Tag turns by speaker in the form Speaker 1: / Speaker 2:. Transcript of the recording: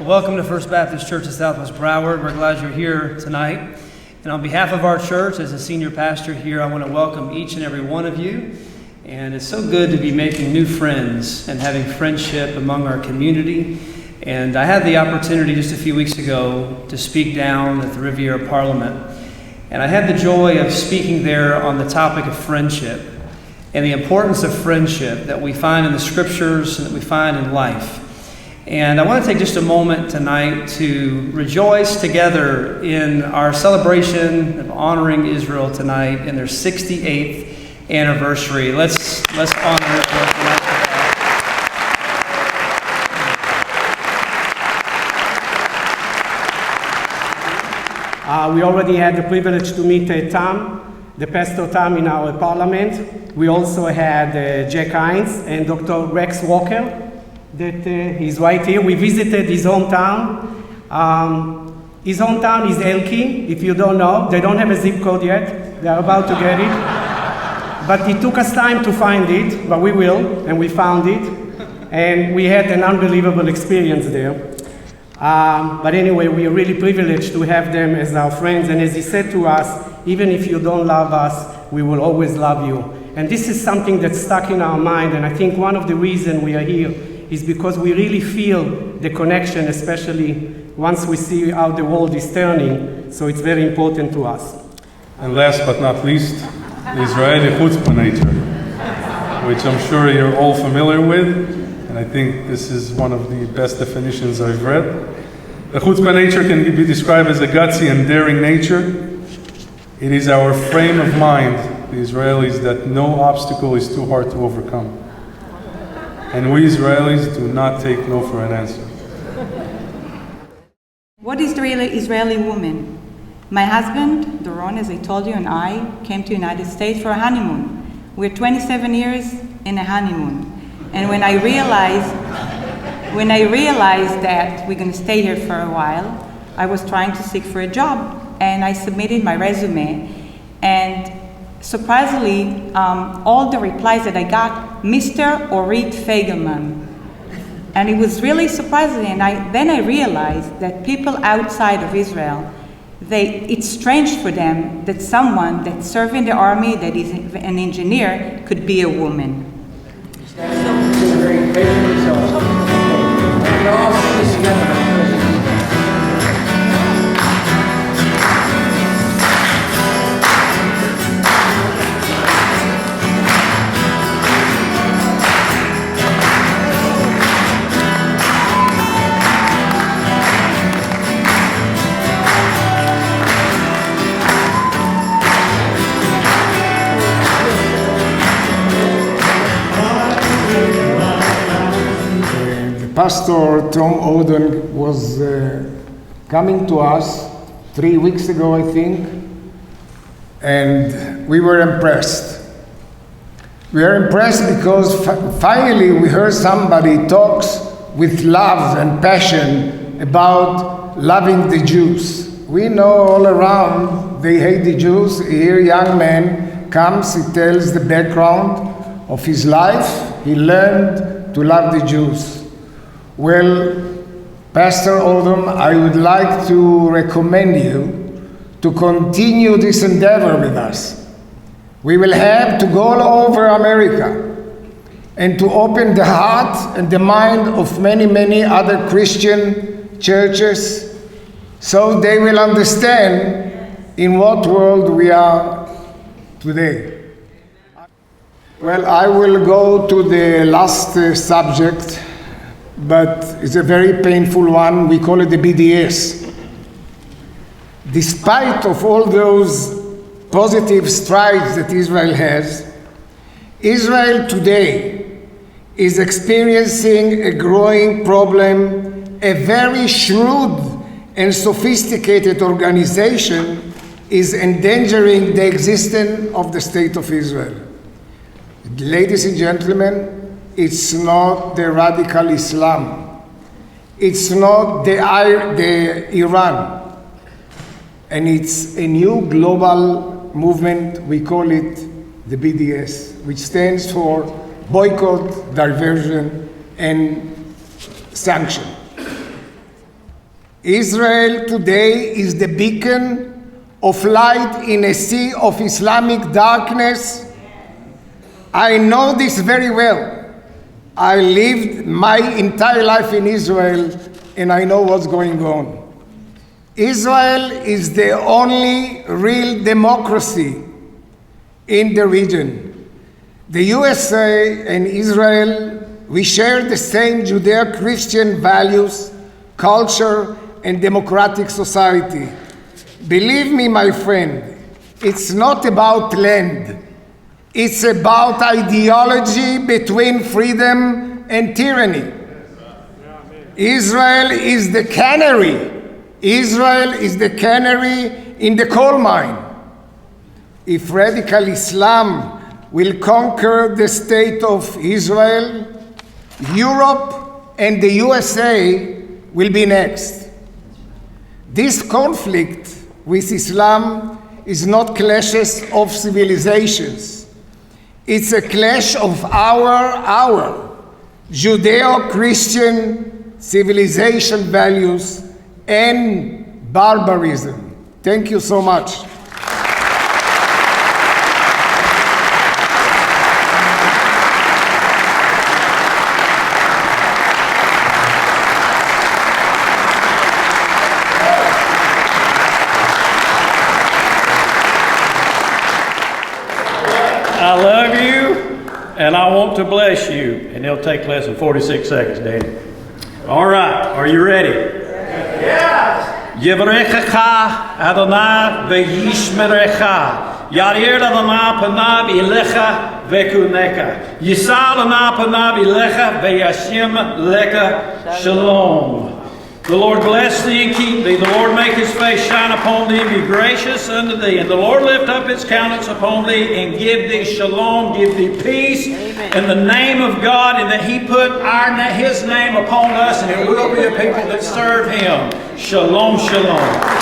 Speaker 1: Welcome to First Baptist Church of Southwest Broward. We're glad you're here tonight. And on behalf of our church, as a senior pastor here, I want to welcome each and every one of you. And it's so good to be making new friends and having friendship among our community. And I had the opportunity just a few weeks ago to speak down at the Riviera Parliament. And I had the joy of speaking there on the topic of friendship and the importance of friendship that we find in the scriptures and that we find in life. And I want to take just a moment tonight to rejoice together in our celebration of honoring Israel tonight in their 68th anniversary. Let's honor Israel tonight.
Speaker 2: We already had the privilege to meet Tam, the Pastor Tam in our parliament. We also had Jack Hines and Dr. Rex Walker, that he's right here. We visited his hometown. His hometown is Elki, if you don't know. They don't have a zip code yet. They're about to get it. But it took us time to find it, but we will, and we found it. And we had an unbelievable experience there. But anyway, we are really privileged to have them as our friends. And as he said to us, even if you don't love us, we will always love you. And this is something that's stuck in our mind. And I think one of the reasons we are here is because we really feel the connection, especially once we see how the world is turning. So it's very important to us.
Speaker 3: And last but not least, the Israeli chutzpah nature, which I'm sure you're all familiar with. And I think this is one of the best definitions I've read. The chutzpah nature can be described as a gutsy and daring nature. It is our frame of mind, the Israelis, that no obstacle is too hard to overcome. And we Israelis do not take no for an answer.
Speaker 4: What is the Israeli woman? My husband, Doron, as I told you, and I came to the United States for a honeymoon. We're 27 years in a honeymoon. And when I realized that we're going to stay here for a while, I was trying to seek for a job. And I submitted my resume. And surprisingly, all the replies that I got, Mr. Orit Feigelman. And it was really surprising. And then I realized that people outside of Israel, it's strange for them that someone that served in the army, that is an engineer, could be a woman.
Speaker 5: Pastor Tom Oden was coming to us 3 weeks ago, I think, and we were impressed. We are impressed because finally we heard somebody talks with love and passion about loving the Jews. We know all around they hate the Jews. Here, young man comes, he tells the background of his life. He learned to love the Jews. Well, Pastor Odom, I would like to recommend you to continue this endeavor with us. We will have to go all over America and to open the heart and the mind of many, many other Christian churches so they will understand in what world we are today. Well, I will go to the last subject, but it's a very painful one. We call it the BDS. Despite of all those positive strides that Israel has, Israel today is experiencing a growing problem. A very shrewd and sophisticated organization is endangering the existence of the State of Israel. Ladies and gentlemen, it's not the radical Islam. It's not the Iran. And it's a new global movement. We call it the BDS, which stands for boycott, diversion, and sanction. Israel today is the beacon of light in a sea of Islamic darkness. I know this very well. I lived my entire life in Israel, and I know what's going on. Israel is the only real democracy in the region. The USA and Israel, we share the same Judeo-Christian values, culture, and democratic society. Believe me, my friend, it's not about land. It's about ideology between freedom and tyranny. Israel is the canary. Israel is the canary in the coal mine. If radical Islam will conquer the state of Israel, Europe and the USA will be next. This conflict with Islam is not clashes of civilizations. It's a clash of our Judeo-Christian civilization values and barbarism. Thank you so much.
Speaker 6: I love you, and I want to bless you. And it'll take less than 46 seconds, Danny. All right, are you ready? Yes. Yivrechecha Adonai ve'yishmerecha. Yair Adonai panav ilecha ve'kuneka. Yisal Adonai panav ilecha ve'yashim lecha shalom. The Lord bless thee and keep thee. The Lord make his face shine upon thee and be gracious unto thee. And the Lord lift up his countenance upon thee and give thee shalom, give thee peace. Amen. In the name of God, and that he put his name upon us, and it will be a people that serve him. Shalom, shalom.